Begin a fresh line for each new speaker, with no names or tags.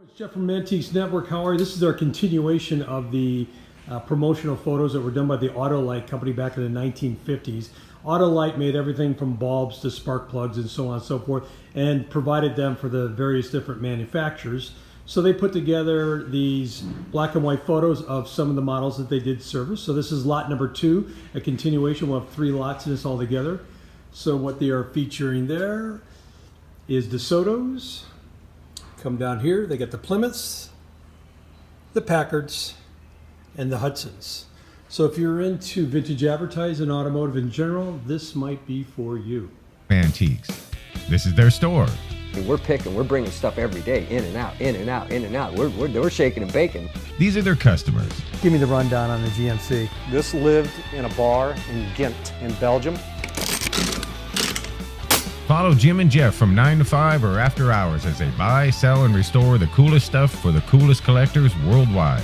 It's Jeff from Mantiques Network. How are you? This is our continuation of the promotional photos that were done by the Autolite company back in the 1950s. Autolite made everything from bulbs to spark plugs and so on and so forth, and provided them for the various different manufacturers. So they put together these black and white photos of some of the models that they did service. So this is lot number 2, a continuation. We'll have 3 lots in this all together. So what they are featuring there is DeSoto's. Come down here, they get the Plymouths, the Packards, and the Hudsons. So if you're into vintage advertising, automotive in general, this might be for you.
Mantiques. This is their store.
We're bringing stuff every day, in and out, in and out, in and out. We're shaking and baking.
These are their customers.
Give me the rundown on the GMC.
This lived in a bar in Ghent in Belgium.
Follow Jim and Jeff from 9 to 5 or after hours as they buy, sell, and restore the coolest stuff for the coolest collectors worldwide.